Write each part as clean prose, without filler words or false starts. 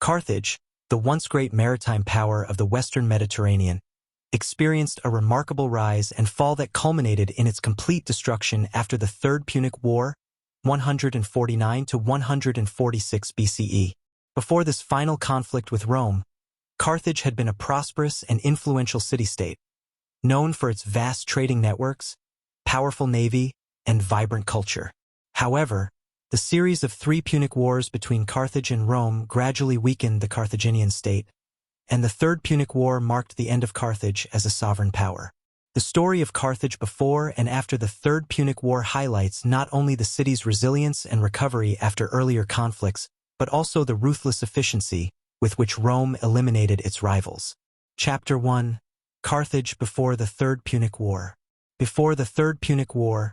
Carthage, the once great maritime power of the Western Mediterranean, experienced a remarkable rise and fall that culminated in its complete destruction after the Third Punic War, 149 to 146 BCE. Before this final conflict with Rome, Carthage had been a prosperous and influential city-state, known for its vast trading networks, powerful navy, and vibrant culture. However, the series of 3 Punic Wars between Carthage and Rome gradually weakened the Carthaginian state, and the Third Punic War marked the end of Carthage as a sovereign power. The story of Carthage before and after the Third Punic War highlights not only the city's resilience and recovery after earlier conflicts, but also the ruthless efficiency with which Rome eliminated its rivals. Chapter 1. Carthage before the Third Punic War. Before the Third Punic War,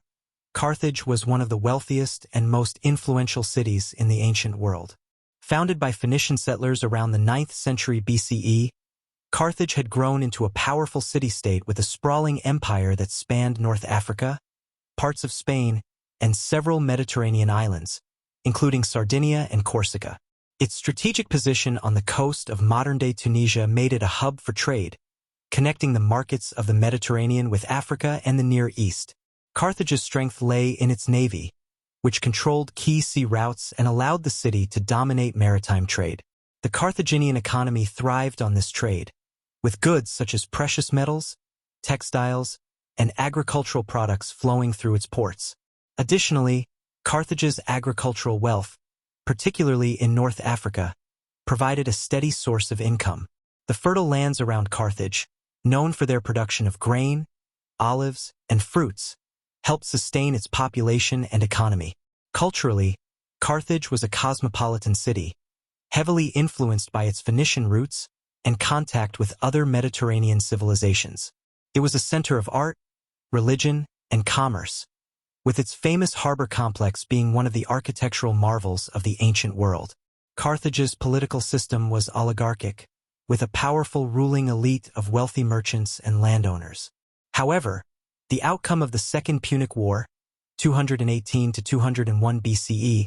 Carthage was one of the wealthiest and most influential cities in the ancient world. Founded by Phoenician settlers around the 9th century BCE, Carthage had grown into a powerful city-state with a sprawling empire that spanned North Africa, parts of Spain, and several Mediterranean islands, including Sardinia and Corsica. Its strategic position on the coast of modern-day Tunisia made it a hub for trade, connecting the markets of the Mediterranean with Africa and the Near East. Carthage's strength lay in its navy, which controlled key sea routes and allowed the city to dominate maritime trade. The Carthaginian economy thrived on this trade, with goods such as precious metals, textiles, and agricultural products flowing through its ports. Additionally, Carthage's agricultural wealth, particularly in North Africa, provided a steady source of income. The fertile lands around Carthage, known for their production of grain, olives, and fruits, helped sustain its population and economy. Culturally, Carthage was a cosmopolitan city, heavily influenced by its Phoenician roots and contact with other Mediterranean civilizations. It was a center of art, religion, and commerce, with its famous harbor complex being one of the architectural marvels of the ancient world. Carthage's political system was oligarchic, with a powerful ruling elite of wealthy merchants and landowners. However, the outcome of the Second Punic War, 218 to 201 BCE,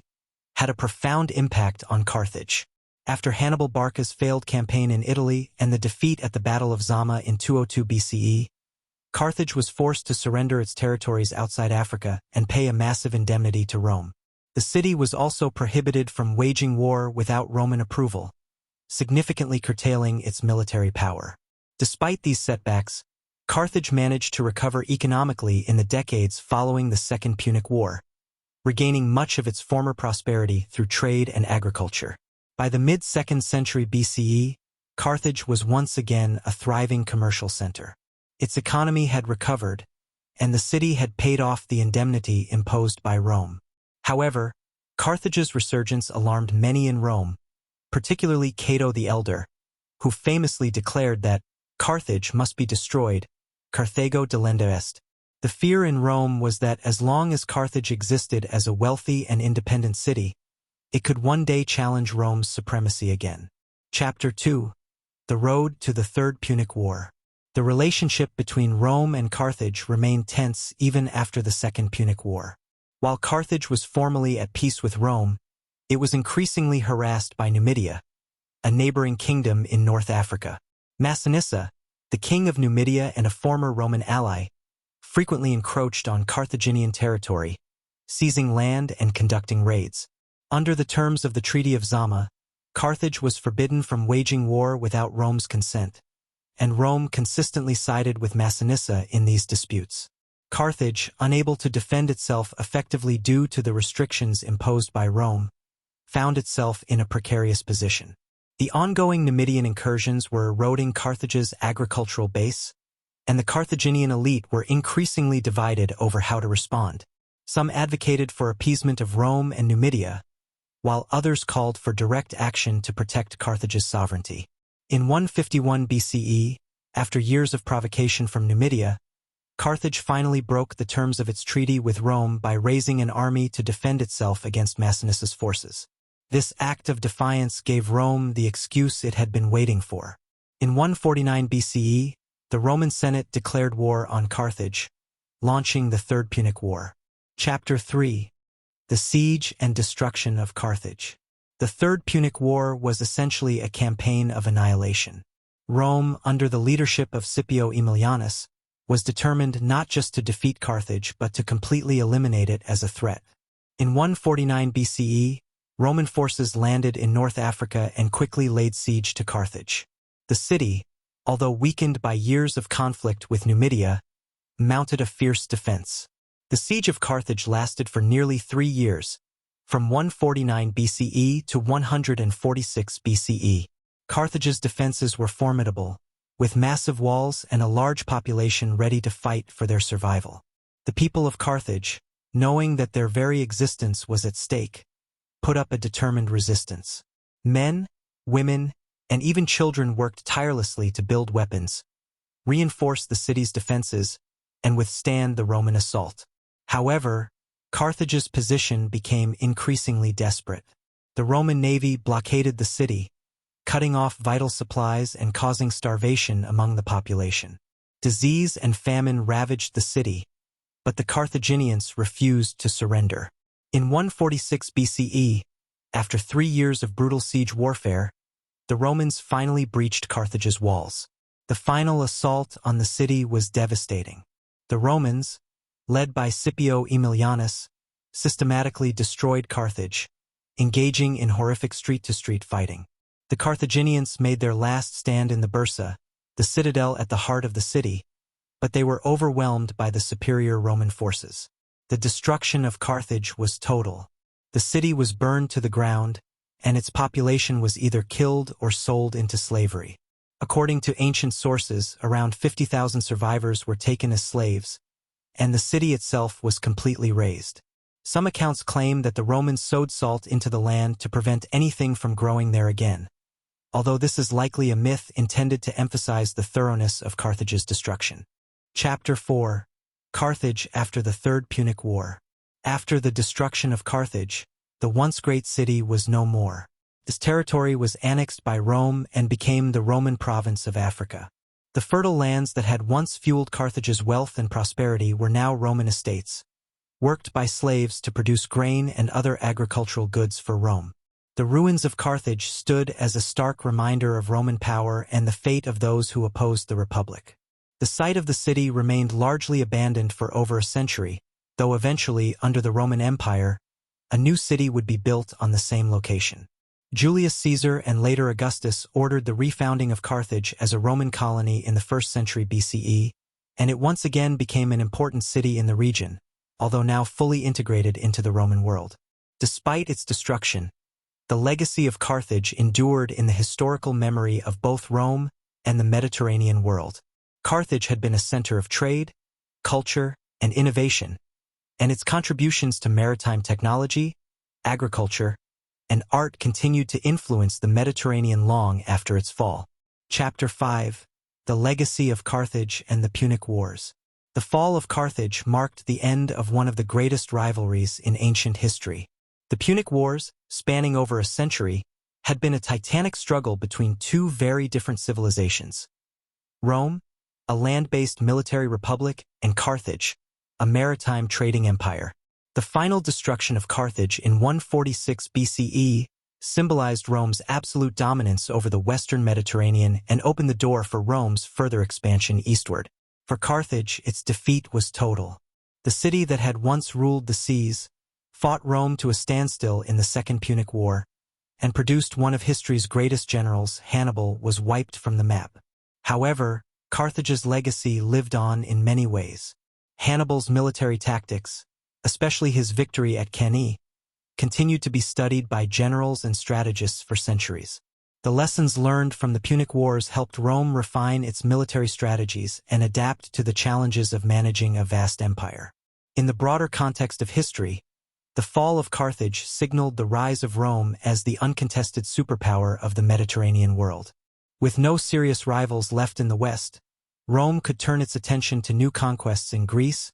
had a profound impact on Carthage. After Hannibal Barca's failed campaign in Italy and the defeat at the Battle of Zama in 202 BCE, Carthage was forced to surrender its territories outside Africa and pay a massive indemnity to Rome. The city was also prohibited from waging war without Roman approval, significantly curtailing its military power. Despite these setbacks, Carthage managed to recover economically in the decades following the Second Punic War, regaining much of its former prosperity through trade and agriculture. By the mid-2nd century BCE, Carthage was once again a thriving commercial center. Its economy had recovered, and the city had paid off the indemnity imposed by Rome. However, Carthage's resurgence alarmed many in Rome, particularly Cato the Elder, who famously declared that Carthage must be destroyed, Carthago delenda est. The fear in Rome was that as long as Carthage existed as a wealthy and independent city, it could one day challenge Rome's supremacy again. Chapter 2. The Road to the Third Punic War. The relationship between Rome and Carthage remained tense even after the Second Punic War. While Carthage was formally at peace with Rome, it was increasingly harassed by Numidia, a neighboring kingdom in North Africa. Massinissa, the king of Numidia and a former Roman ally, frequently encroached on Carthaginian territory, seizing land and conducting raids. Under the terms of the Treaty of Zama, Carthage was forbidden from waging war without Rome's consent, and Rome consistently sided with Massinissa in these disputes. Carthage, unable to defend itself effectively due to the restrictions imposed by Rome, found itself in a precarious position. The ongoing Numidian incursions were eroding Carthage's agricultural base, and the Carthaginian elite were increasingly divided over how to respond. Some advocated for appeasement of Rome and Numidia, while others called for direct action to protect Carthage's sovereignty. In 151 BCE, after years of provocation from Numidia, Carthage finally broke the terms of its treaty with Rome by raising an army to defend itself against Massinissa's forces. This act of defiance gave Rome the excuse it had been waiting for. In 149 BCE, the Roman Senate declared war on Carthage, launching the Third Punic War. Chapter 3. The Siege and Destruction of Carthage. The Third Punic War was essentially a campaign of annihilation. Rome, under the leadership of Scipio Aemilianus, was determined not just to defeat Carthage but to completely eliminate it as a threat. In 149 BCE, Roman forces landed in North Africa and quickly laid siege to Carthage. The city, although weakened by years of conflict with Numidia, mounted a fierce defense. The siege of Carthage lasted for nearly 3 years, from 149 BCE to 146 BCE. Carthage's defenses were formidable, with massive walls and a large population ready to fight for their survival. The people of Carthage, knowing that their very existence was at stake, put up a determined resistance. Men, women, and even children worked tirelessly to build weapons, reinforce the city's defenses, and withstand the Roman assault. However, Carthage's position became increasingly desperate. The Roman navy blockaded the city, cutting off vital supplies and causing starvation among the population. Disease and famine ravaged the city, but the Carthaginians refused to surrender. In 146 BCE, after 3 years of brutal siege warfare, the Romans finally breached Carthage's walls. The final assault on the city was devastating. The Romans, led by Scipio Aemilianus, systematically destroyed Carthage, engaging in horrific street-to-street fighting. The Carthaginians made their last stand in the Bursa, the citadel at the heart of the city, but they were overwhelmed by the superior Roman forces. The destruction of Carthage was total. The city was burned to the ground, and its population was either killed or sold into slavery. According to ancient sources, around 50,000 survivors were taken as slaves, and the city itself was completely razed. Some accounts claim that the Romans sowed salt into the land to prevent anything from growing there again, although this is likely a myth intended to emphasize the thoroughness of Carthage's destruction. Chapter 4. Carthage after the Third Punic War. After the destruction of Carthage, the once great city was no more. This territory was annexed by Rome and became the Roman province of Africa. The fertile lands that had once fueled Carthage's wealth and prosperity were now Roman estates, worked by slaves to produce grain and other agricultural goods for Rome. The ruins of Carthage stood as a stark reminder of Roman power and the fate of those who opposed the Republic. The site of the city remained largely abandoned for over a century, though eventually, under the Roman Empire, a new city would be built on the same location. Julius Caesar and later Augustus ordered the refounding of Carthage as a Roman colony in the 1st century BCE, and it once again became an important city in the region, although now fully integrated into the Roman world. Despite its destruction, the legacy of Carthage endured in the historical memory of both Rome and the Mediterranean world. Carthage had been a center of trade, culture, and innovation, and its contributions to maritime technology, agriculture, and art continued to influence the Mediterranean long after its fall. Chapter 5. The Legacy of Carthage and the Punic Wars. The fall of Carthage marked the end of one of the greatest rivalries in ancient history. The Punic Wars, spanning over a century, had been a titanic struggle between two very different civilizations. Rome, a land-based military republic, and Carthage, a maritime trading empire. The final destruction of Carthage in 146 BCE symbolized Rome's absolute dominance over the Western Mediterranean and opened the door for Rome's further expansion eastward. For Carthage, its defeat was total. The city that had once ruled the seas fought Rome to a standstill in the Second Punic War, and produced one of history's greatest generals. Hannibal was wiped from the map. However, Carthage's legacy lived on in many ways. Hannibal's military tactics, especially his victory at Cannae, continued to be studied by generals and strategists for centuries. The lessons learned from the Punic Wars helped Rome refine its military strategies and adapt to the challenges of managing a vast empire. In the broader context of history, the fall of Carthage signaled the rise of Rome as the uncontested superpower of the Mediterranean world. With no serious rivals left in the West, Rome could turn its attention to new conquests in Greece,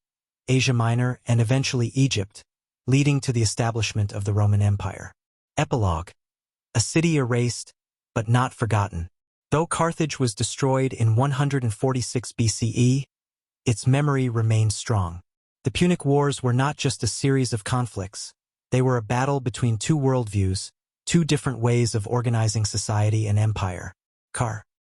Asia Minor, and eventually Egypt, leading to the establishment of the Roman Empire. Epilogue. A city erased, but not forgotten. Though Carthage was destroyed in 146 BCE, its memory remained strong. The Punic Wars were not just a series of conflicts. They were a battle between two worldviews, two different ways of organizing society and empire. Car.